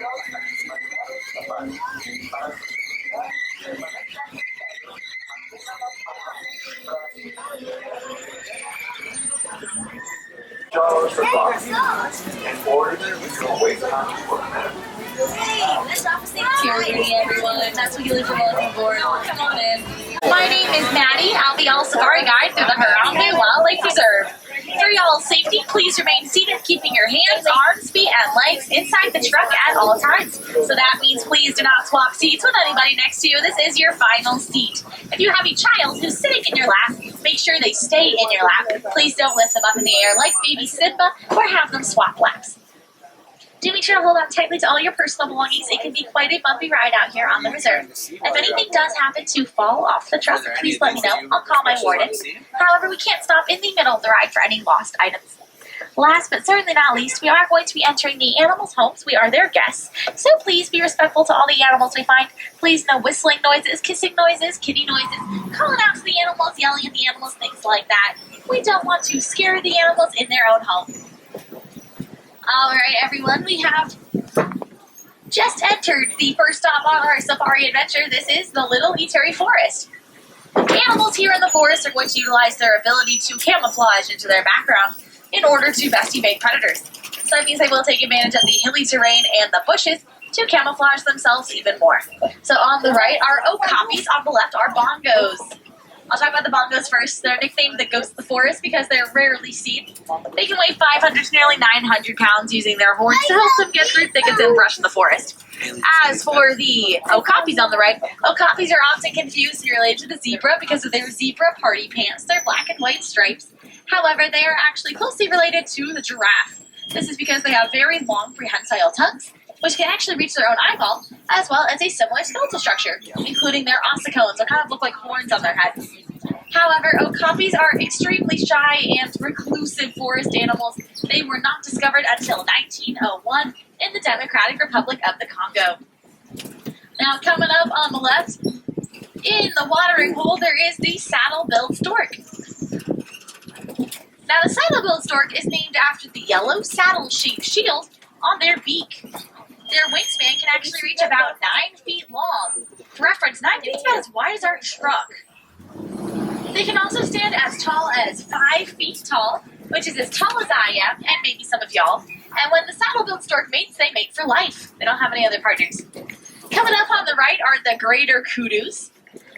Hey, this office is security, everyone. That's what you leave for welcome board. Come on in. My name is Maddie. I'll be y'all's safari guide through the Harambe Wildlife Preserve. For y'all's safety, please remain seated, keeping your hands, arms, feet, and legs inside the truck at all times. So that means please do not swap seats with anybody next to you. This is your final seat. If you have a child who's sitting in your lap, make sure they stay in your lap. Please don't lift them up in the air like baby Simba or have them swap laps. Do make sure to hold on tightly to all your personal belongings. It can be quite a bumpy ride out here on the reserve. If anything does happen to fall off the truck, please let me know. I'll call my warden. However, we can't stop in the middle of the ride for any lost items. Last but certainly not least, we are going to be entering the animals' homes. We are their guests, so please be respectful to all the animals we find. Please no whistling noises, kissing noises, kitty noises, calling out to the animals, yelling at the animals, things like that. We don't want to scare the animals in their own home. Alright everyone, we have just entered the first stop on our safari adventure. This is the Little Eatery Forest. Animals here in the forest are going to utilize their ability to camouflage into their background in order to best evade predators. So that means they will take advantage of the hilly terrain and the bushes to camouflage themselves even more. So on the right are okapis, on the left are bongos. I'll talk about the bongos first. They're nicknamed the ghosts of the forest because they're rarely seen. They can weigh 500 to nearly 900 pounds using their horns to help them get through thickets and brush in the forest. As for the okapis on the right, okapis are often confused and related to the zebra because of their zebra party pants. They're black and white stripes. However, they are actually closely related to the giraffe. This is because they have very long prehensile tongues, which can actually reach their own eyeball, as well as a similar skeletal structure, including their ossicones, that kind of look like horns on their heads. However, okapis are extremely shy and reclusive forest animals. They were not discovered until 1901 in the Democratic Republic of the Congo. Now, coming up on the left, in the watering hole, there is the saddle-billed stork. Now, the saddle-billed stork is named after the yellow saddle-shaped shield on their beak. Their wingspan can actually reach about 9 feet long. For reference, 9 feet is about as wide as our truck. They can also stand as tall as 5 feet tall, which is as tall as I am, and maybe some of y'all. And when the saddle-billed stork mates, they mate for life. They don't have any other partners. Coming up on the right are the greater kudus.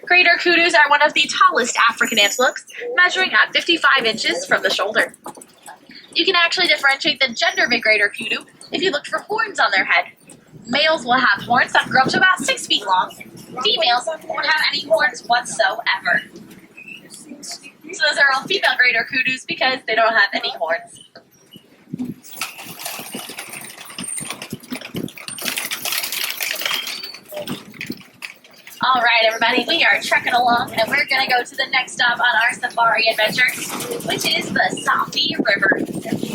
Greater kudus are one of the tallest African antelopes, measuring at 55 inches from the shoulder. You can actually differentiate the gender of a greater kudu if you look for horns on their head. Males will have horns that grow up to about 6 feet long. Females won't have any horns whatsoever. So those are all female greater kudus because they don't have any horns. Alright everybody, we are trekking along and we're going to go to the next stop on our safari adventure, which is the Safi River.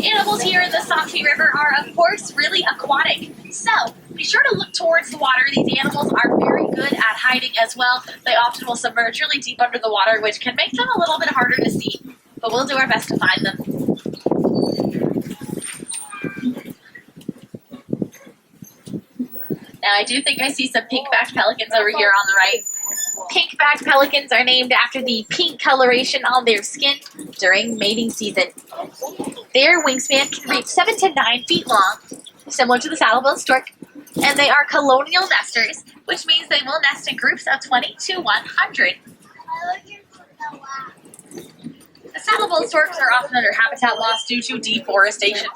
Animals here in the Safi River are of course really aquatic, so be sure to look towards the water. These animals are very good at hiding as well. They often will submerge really deep under the water, which can make them a little bit harder to see, but we'll do our best to find them. Now, I do think I see some pink-backed pelicans over here on the right. Pink-backed pelicans are named after the pink coloration on their skin during mating season. Their wingspan can reach 7 to 9 feet long, similar to the saddle-billed stork, and they are colonial nesters, which means they will nest in groups of 20 to 100. The saddle-billed storks are often under habitat loss due to deforestation.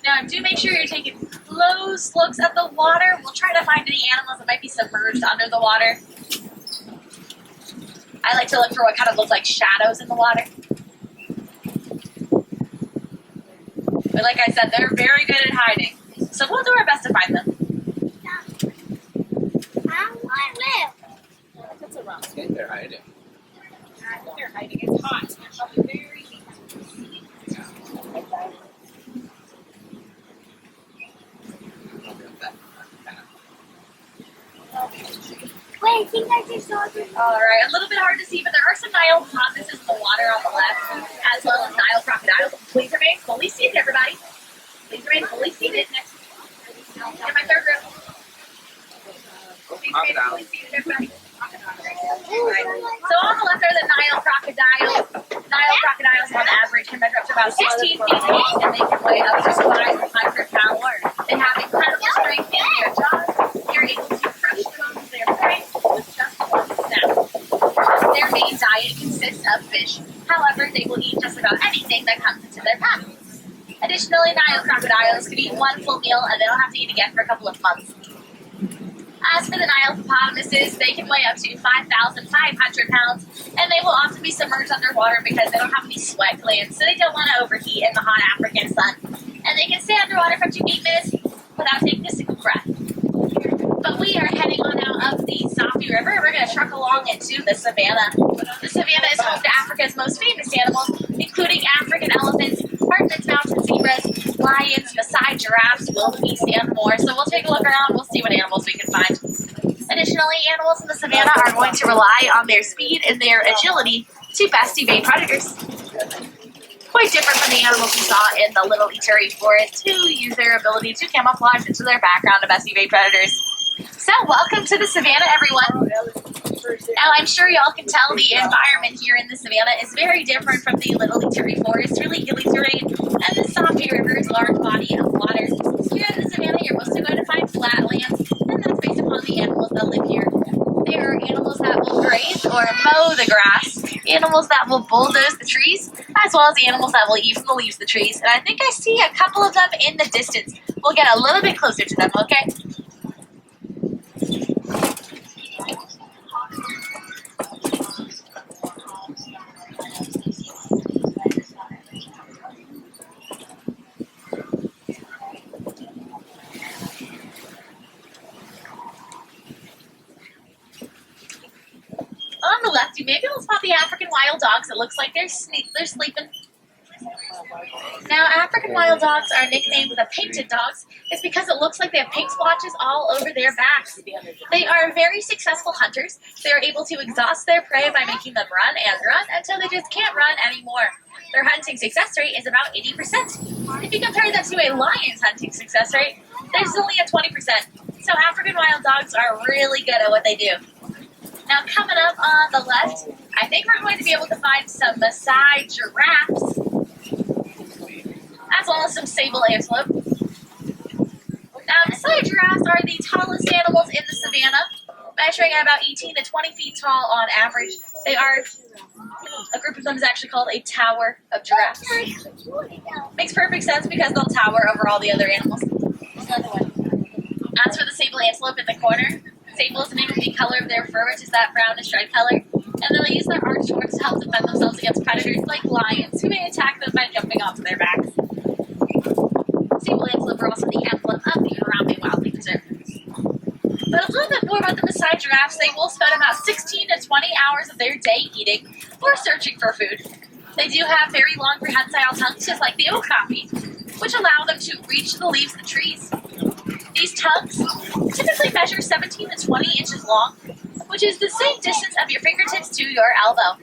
Now, do make sure you're taking close looks at the water. We'll try to find any animals that might be submerged under the water. I like to look for what kind of looks like shadows in the water. But like I said, they're very good at hiding. So we'll do our best to find them. I want to live. That's around. I think they're hiding. I think they're hiding. It's hot. They're probably very deep. Wait, I think I just saw them. Alright, a little bit hard to see, but there are some Nile hippopotamuses in the water on the left, as well as Nile crocodiles. Please remain fully seated, everybody. Please remain fully seated. crocodiles. So on the left are the Nile crocodiles. Nile crocodiles on average can measure up to about 16 feet long and they can weigh up to 500 pounds. They have incredible strength in their jaws. They're able to crush the bones of their prey with just one snap. Their main diet consists of fish. However, they will eat just about anything that comes into their path. Additionally, Nile crocodiles can eat one full meal and they don't have to eat again for a couple of months. As for the Nile hippopotamuses, they can weigh up to 5,500 pounds, and they will often be submerged underwater because they don't have any sweat glands, so they don't want to overheat in the hot African sun. And they can stay underwater for up to 8 minutes without taking a single breath. But we are heading on out of the Safari River. We're going to truck along into the savannah. The savannah is home to Africa's most famous animals, including African elephants, Hartmann's mountain zebras, lions, Maasai giraffes, wildebeest, and more. So we'll take a look around. We'll see what animals we can find. Additionally, animals in the savannah are going to rely on their speed and their agility to best evade predators. Quite different from the animals we saw in the Little Ituri forest, who use their ability to camouflage into their background to best evade predators. So, welcome to the savannah, everyone. Now, I'm sure y'all can tell the environment here in the savannah is very different from the Little Ituri forest, really hilly terrain, and the Safari River's large body of water. Here in the savannah, you're mostly going to find flatlands, and that's based upon the animals that live here. There are animals that will graze or mow the grass, animals that will bulldoze the trees, as well as the animals that will eat from the leaves of the trees. And I think I see a couple of them in the distance. We'll get a little bit closer to them, okay? On the left, you may be able to spot the African wild dogs. It looks like they're sleeping. Now, African wild dogs are nicknamed the painted dogs. It's because it looks like they have pink splotches all over their backs. They are very successful hunters. They are able to exhaust their prey by making them run and run until they just can't run anymore. Their hunting success rate is about 80%. If you compare that to a lion's hunting success rate, there's only a 20%. So African wild dogs are really good at what they do. Now, coming up on the left, I think we're going to be able to find some Maasai giraffes, as well as some sable antelope. Now, Maasai giraffes are the tallest animals in the savannah, measuring at about 18 to 20 feet tall on average. They are, a group of them is actually called a tower of giraffes. Makes perfect sense because they'll tower over all the other animals. As for the sable antelope in the corner, sable is the name of the color of their fur, which is that brownish red color, and they'll use their arched horns to help defend themselves against predators like lions, who may attack them by jumping onto their backs. Sable antelope are also the emblem of the Harambe Wildlife Preserve. But a little bit more about the Maasai giraffes. They will spend about 16 to 20 hours of their day eating or searching for food. They do have very long prehensile tongues, just like the okapi, which allow them to reach the leaves of the trees. These tongues typically measure 17 to 20 inches long, which is the same distance of your fingertips to your elbow.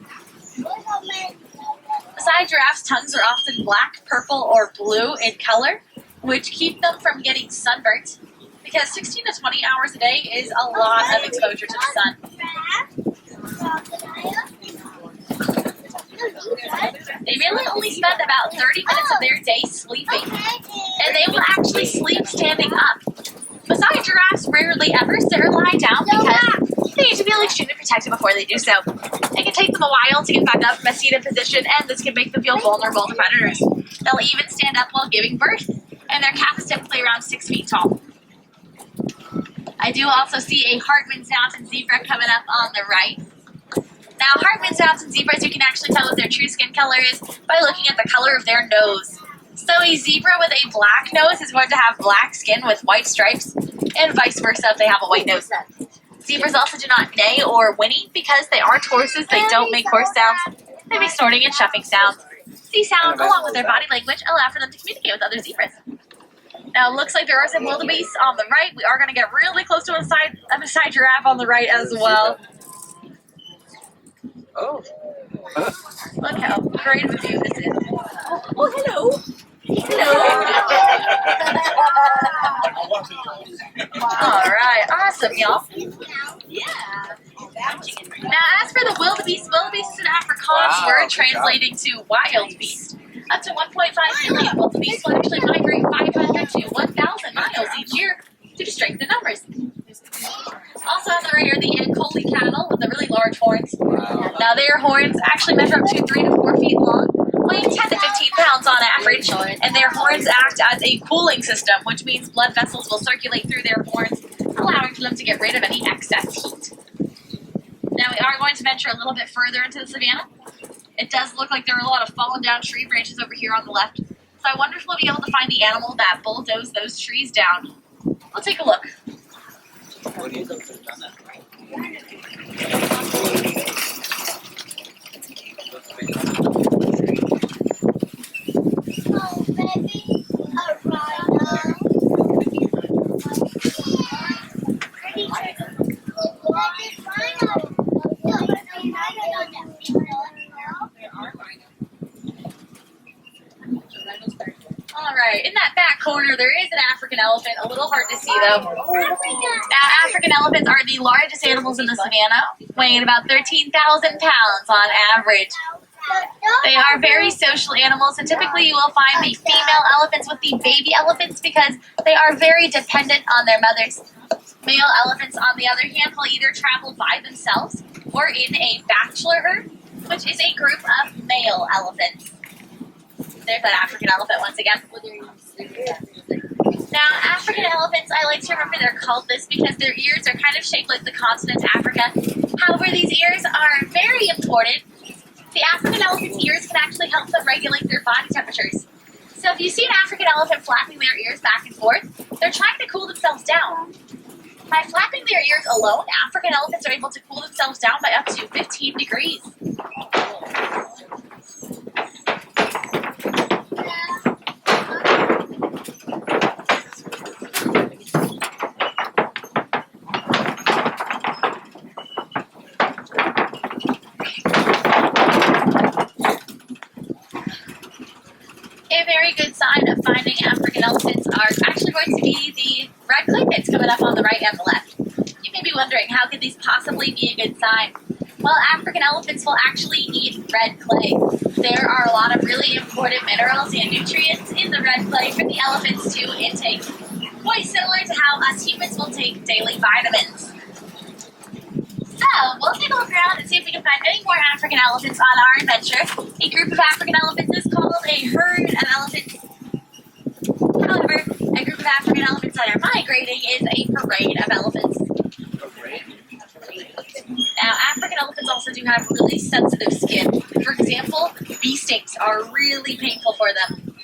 Maasai giraffes' tongues are often black, purple, or blue in color, which keep them from getting sunburnt, because 16 to 20 hours a day is a lot of exposure to the sun. They really only spend about 30 minutes of their day sleeping, and they will actually sleep standing up. Maasai giraffes rarely ever lie down because they need to feel extremely protected before they do so. It can take them a while to get back up from a seated position, and this can make them feel vulnerable to predators. They'll even stand up while giving birth, and their calf is typically around 6 feet tall. I do also see a Hartmann's mountain zebra coming up on the right. Now, Hartmann's mountain zebras, you can actually tell what their true skin color is by looking at the color of their nose. So a zebra with a black nose is going to have black skin with white stripes, and vice versa if they have a white nose. Zebras also do not neigh or whinny because they are horses. They don't make horse sounds. They make snorting and chuffing sounds. These sounds, along with their body language, allow for them to communicate with other zebras. Now, it looks like there are some wildebeest on the right. We are going to get really close to a Maasai giraffe on the right as well. Oh. Look how great of a view this is. Oh, hello. Hello. All right, awesome, y'all. Yeah. Now, as for the wildebeest, wildebeest is an Afrikaans word translating to wild beast. Up to 1.5 million wildebeest will actually migrate 500 to 1,000 miles each year due to strength in numbers. Also on the right are the Ankoli cattle with the really large horns. Now, their horns actually measure up to 3 to 4 feet long, weighing 10 to 15 pounds on average, and their horns act as a cooling system, which means blood vessels will circulate through their horns, allowing for them to get rid of any excess heat. Now, we are going to venture a little bit further into the savannah. It does look like there are a lot of fallen down tree branches over here on the left, so I wonder if we'll be able to find the animal that bulldozed those trees down. We'll take a look. What do you think has done that? Oh, baby, a rhino. Pretty Alright, in that back corner there is an African elephant, a little hard to see though. Now, African elephants are the largest animals in the savannah, weighing about 13,000 pounds on average. They are very social animals, and typically you will find the female elephants with the baby elephants because they are very dependent on their mothers. Male elephants, on the other hand, will either travel by themselves or in a bachelor herd, which is a group of male elephants. There's that African elephant once again. Now, African elephants, I like to remember they're called this because their ears are kind of shaped like the continent Africa. However, these ears are very important. The African elephant's ears can actually help them regulate their body temperatures. So if you see an African elephant flapping their ears back and forth, they're trying to cool themselves down. By flapping their ears alone, African elephants are able to cool themselves down by up to 15 degrees. A very good sign of finding African elephants are actually going to be the red clay pits coming up on the right and the left. You may be wondering, how could these possibly be a good sign? Well, African elephants will actually eat red clay. There are a lot of really important minerals and nutrients in the red clay for the elephants to intake, quite similar to how us humans will take daily vitamins. So, we'll take a look around and see if we can find any more African elephants on our adventure. A group of African elephants is called a herd of elephants. However, a group of African elephants that are migrating is a parade of elephants. Now, African elephants also do have really sensitive skin. For example, bee stings are really painful for them.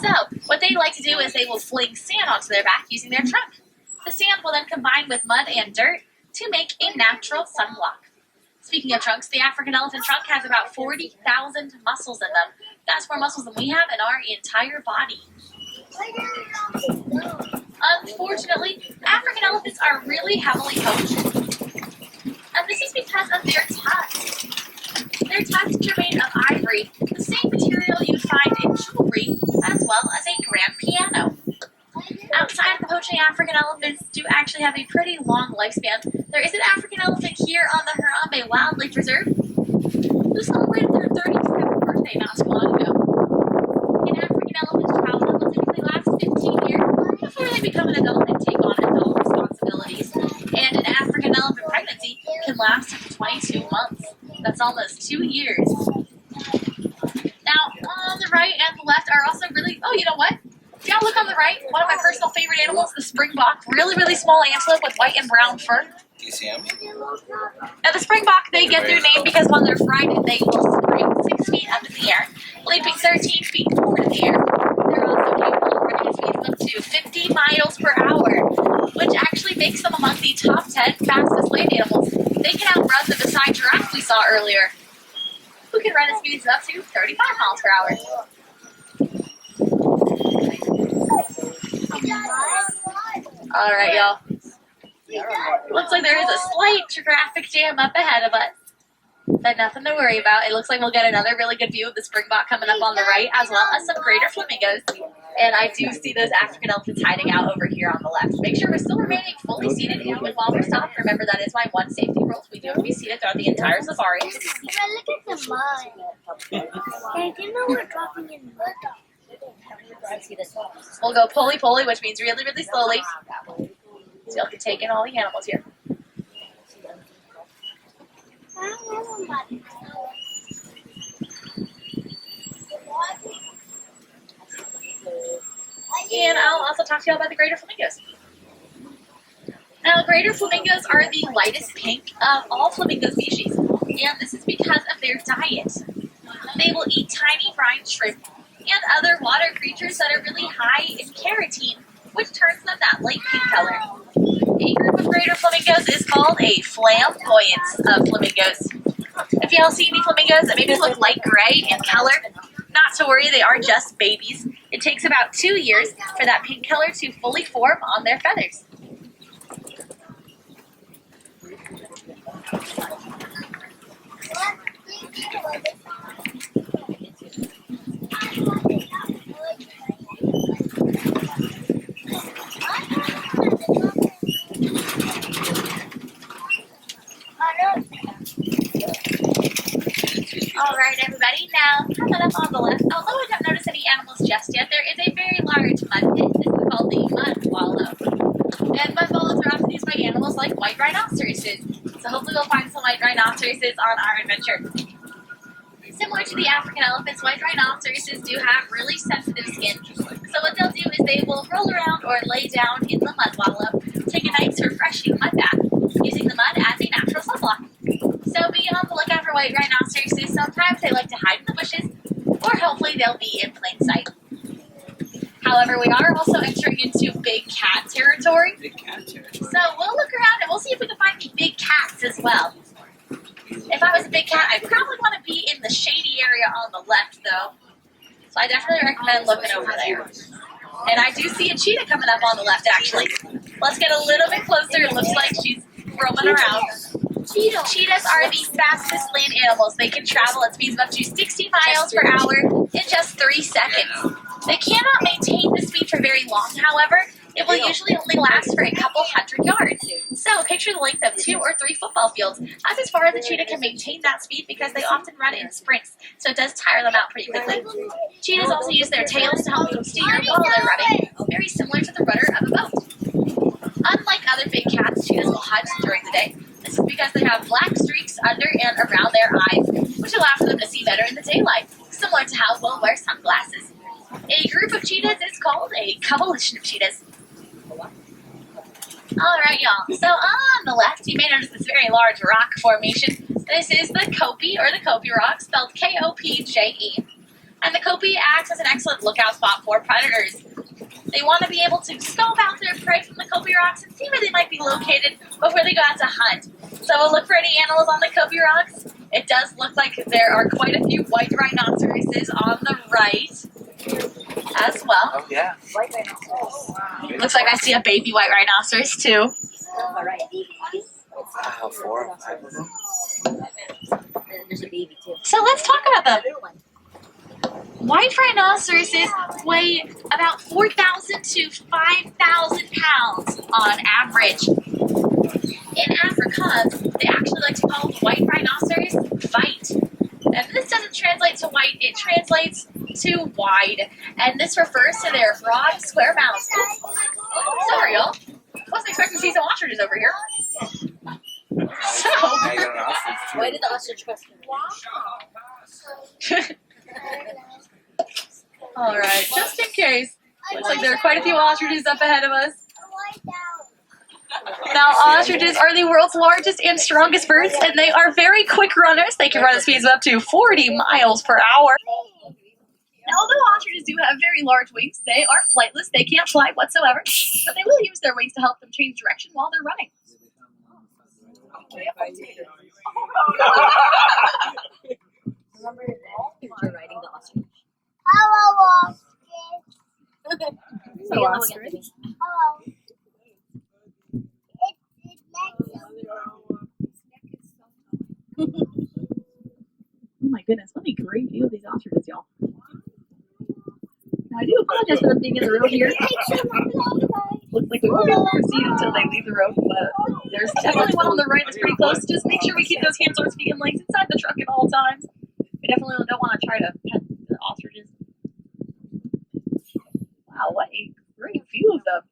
So, what they like to do is they will fling sand onto their back using their trunk. The sand will then combine with mud and dirt to make a natural sunblock. Speaking of trunks, the African elephant trunk has about 40,000 muscles in them. That's more muscles than we have in our entire body. Unfortunately, African elephants are really heavily poached. And this is because of their tusks. Their tusks are made of ivory, the same material you'd find in jewelry, as well as a grand piano. Outside of the poaching, African elephants do actually have a pretty long lifespan. There is an African elephant here on the Harambe Wildlife Reserve who celebrated their 37th birthday not too long ago. An African elephant's childhood will typically last 15 years before they become an adult and take on adult responsibilities. And an African elephant pregnancy can last up to 22 months. That's almost 2 years. Now, on the right and the left are also really, oh, you know what? If y'all look on the right, one of my personal favorite animals, the springbok. Really, really small antelope with white and brown fur. Do you see him? Now, the springbok, they get their name because when they're frightened, they will spring 6 feet up in the air, leaping 13 feet forward in the air. They're also capable of running at speeds of up to 50 miles per hour, which actually makes them among the top 10 fastest land animals. They can outrun the Maasai giraffe we saw earlier, who can run at speeds of up to 35 miles per hour. Alright, y'all. Looks like there is a slight traffic jam up ahead of us, but nothing to worry about. It looks like we'll get another really good view of the springbok coming up on the right, as well as some greater flamingos. And I do see those African elephants hiding out over here on the left. Make sure we're still remaining fully seated, and while we're stopped, remember that is my one safety rule. We do have to be seated throughout the entire safari. Look at the mud. I didn't know we're dropping in mud. We'll go pulley, which means really, really slowly. So you can take in all the animals here. I don't know mud. And I'll also talk to you about the greater flamingos. Now, greater flamingos are the lightest pink of all flamingo species, and this is because of their diet. They will eat tiny brine shrimp and other water creatures that are really high in carotene, which turns them that light pink color. A group of greater flamingos is called a flamboyance of flamingos. If y'all see any flamingos that maybe look light gray in color, not to worry, they are just babies. It takes about 2 years for that pink color to fully form on their feathers. Alright everybody, now coming up on the left, although I don't notice any animals just yet, there is a very large mud pit. This is called the mud wallow. And mud wallows are often used by animals like white rhinoceroses. So hopefully we'll find some white rhinoceroses on our adventure. Similar to the African elephants, white rhinoceroses do have really sensitive skin. So what they'll do is they will roll around or lay down in the mud wallow, take a nice refreshing mud bath, using the mud as a natural sunblock. So be on the lookout for white rhinoceroses. Sometimes they like to hide in the bushes, or hopefully they'll be in plain sight. However, we are also entering into big cat territory. Big cat territory. So we'll look around and we'll see if we can find any big cats as well. If I was a big cat, I'd probably want to be in the shady area on the left, though. So I definitely recommend looking over there. And I do see a cheetah coming up on the left, actually. Let's get a little bit closer. It looks like she's roaming around. Cheetahs are the fastest land animals. They can travel at speeds of up to 60 miles per hour in just 3 seconds. They cannot maintain this speed for very long, however. It will usually only last for a couple hundred yards. So picture the length of 2 or 3 football fields. That's as far as the cheetah can maintain that speed because they often run in sprints, so it does tire them out pretty quickly. Cheetahs also use their tails to help them steer while they're running, very similar to the rudder of a boat. Unlike other big cats, cheetahs will hunt during the day. This is because they have black streaks under and around their eyes, which allow for them to see better in the daylight, similar to how we'll wear sunglasses. A group of cheetahs is called a coalition of cheetahs. Alright y'all, so on the left you may notice this very large rock formation. This is the Kopi, or the Kopi Rock, spelled K-O-P-J-E. And the Kopi acts as an excellent lookout spot for predators. They want to be able to scope out their prey from the Kopi Rocks and see where they might be located before they go out to hunt. So we'll look for any animals on the Kopi Rocks. It does look like there are quite a few white rhinoceroses on the right as well. Oh, yeah. Looks like I see a baby white rhinoceros too. Wow, 4 or 5 of them. There's a baby too. So let's talk about them. White rhinoceroses weigh about 4,000 to 5,000 pounds on average. In Afrikaans, they actually like to call the white rhinoceros white. And this doesn't translate to white, it translates to wide. And this refers to their broad, square mouths. Sorry, y'all. Wasn't expecting to see some ostriches over here. So, Now you got an ostrich, too. Why did the ostrich question? alright, just in case. Looks like there are quite a few ostriches up ahead of us. Now, ostriches are the world's largest and strongest birds, and they are very quick runners. They can run at speeds of up to 40 miles per hour. Now, although ostriches do have very large wings, they are flightless. They can't fly whatsoever, but they will use their wings to help them change direction while they're running. Remember you're riding the ostrich. Hello, ostrich. So ostrich. Hello. It's Oh my goodness, what a great view of these ostriches, y'all. Now, I do apologize for them being in the road here. Looks like we won't be able to proceed until they leave the road, but there's definitely one on the right that's pretty close. Just make sure we keep those hands, arms, feet, and legs inside the truck at all times. We definitely don't want to try to pet the ostriches. Wow, what a great view of them.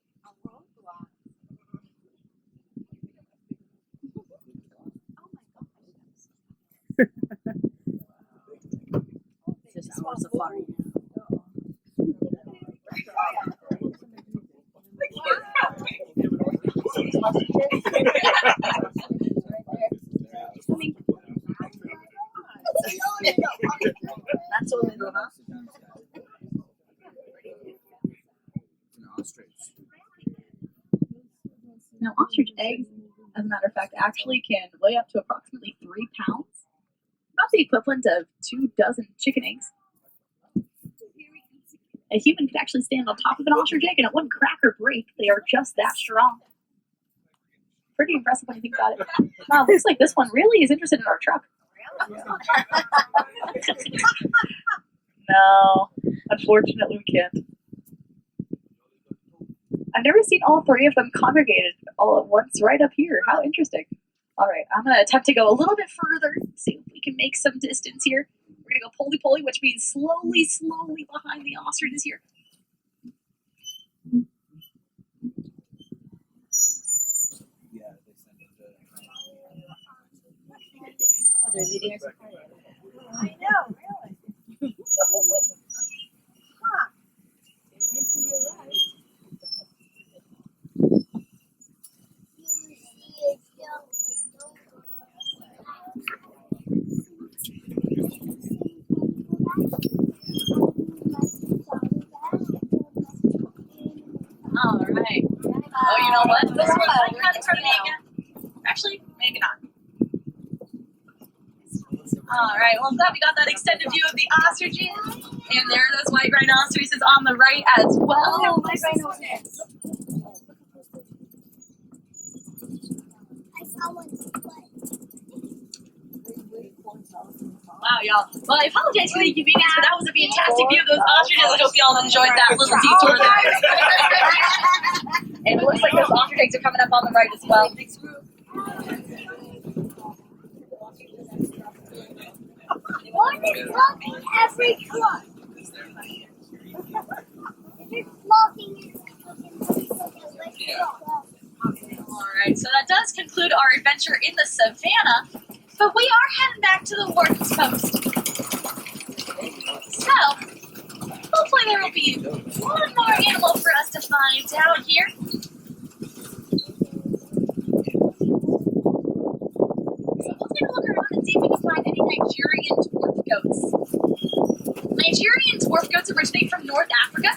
This is our safari. That's what we do, huh? An ostrich. Now, ostrich eggs, as a matter of fact, actually can weigh up to approximately 3 pounds. About the equivalent of 2 dozen chicken eggs. A human could actually stand on top of an ostrich egg and it wouldn't crack or break. They are just that strong. Pretty impressive when you think about it. Wow, looks like this one really is interested in our truck. No, unfortunately we can't. I've never seen all 3 of them congregated all at once right up here. How interesting. All right, I'm going to attempt to go a little bit further, see if we can make some distance here. We're going to go poly-poly, which means slowly, slowly behind the ostriches here. Yeah, they send it to. Oh, they're leading us. I know, really. All right. Oh, you know what? This one might come in front of me again. Actually, maybe not. All right. Well, I'm glad we got that extended view of the ostriches. And there are those white rhinoceroses on the right as well. Oh, my rhinoceros. I saw one. Wow, y'all. Well, I apologize for the inconvenience, but that was a fantastic view of those ostriches. I hope y'all enjoyed that little detour there. And it looks like those ostrich eggs are coming up on the right as well. One is blocking every club. If it's blocking, Alright, so that does conclude our adventure in the savannah, but we are heading back to the warden's post. So, hopefully there will be one more animal for us to find out here. So we'll take a look around and see if we can find any Nigerian dwarf goats. Nigerian dwarf goats originate from North Africa.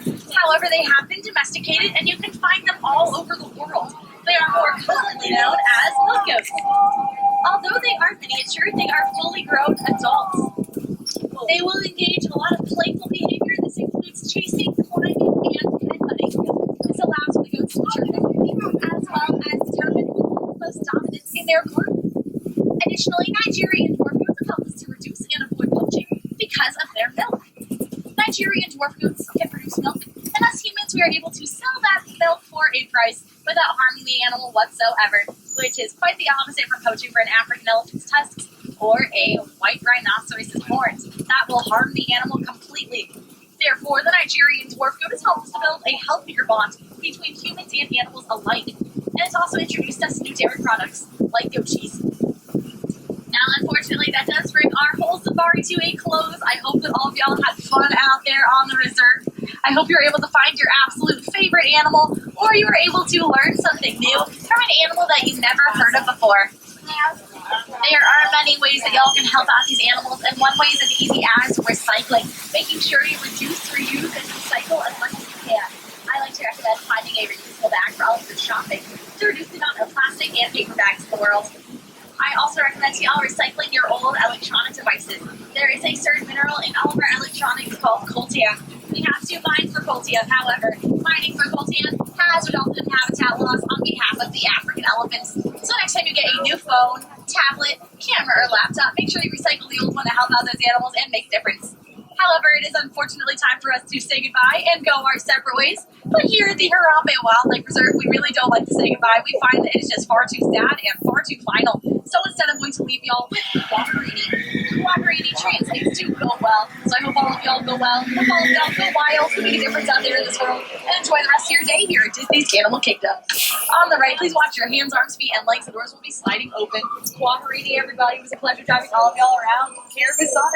However, they have been domesticated and you can find them all over the world. They are more commonly known as milk goats. Although they are miniature, they are fully grown adults. They will engage in a lot of playful behavior. This includes chasing, climbing, and headbutting. This allows for the goats to mature quickly, as well as determine who will have most dominance in their group. Additionally, Nigerian dwarf goats have helped us to reduce and avoid poaching because of their milk. Nigerian dwarf goats can produce milk, and us humans, we are able to sell that milk for a price without harming the animal whatsoever, which is quite the opposite from poaching for an African elephant's tusks or a white rhinoceros's horns. That will harm the animal completely. Therefore, the Nigerian dwarf goat has helped us to build a healthier bond between humans and animals alike, and it's also introduced us to new dairy products like goat cheese. Now, unfortunately, that does bring our whole safari to a close. I hope that all of y'all had fun out there on the reserve. I hope you're able to find your absolute favorite animal, or you were able to learn something new from an animal that you've never heard of before. There are many ways that y'all can help out these animals, and one way is as easy as recycling, making sure you reduce, reuse, and recycle as much as you can. I like to recommend finding a reusable bag for all of your shopping to reduce the amount of plastic and paper bags in the world. I also recommend to y'all recycling your old electronic devices. There is a certain mineral in all of our electronics called coltan. We have to mine for coltan, however, mining for coltan has resulted in habitat loss on behalf of the African elephants. So next time you get a new phone, tablet, camera, or laptop, make sure you recycle the old one to help out those animals and make a difference. However, it is unfortunately time for us to say goodbye and go our separate ways. But here at the Harambe Wildlife Reserve, we really don't like to say goodbye. We find that it is just far too sad and far too final. So instead, I'm going to leave y'all with cooperating translates to go well. So I hope all of y'all go well. I hope all of y'all go wild, make a difference out there in this world, and enjoy the rest of your day here at Disney's Animal Kingdom. On the right, please watch your hands, arms, feet, and legs. The doors will be sliding open. Cooperating, everybody. It was a pleasure driving all of y'all around. Take care of Sonic.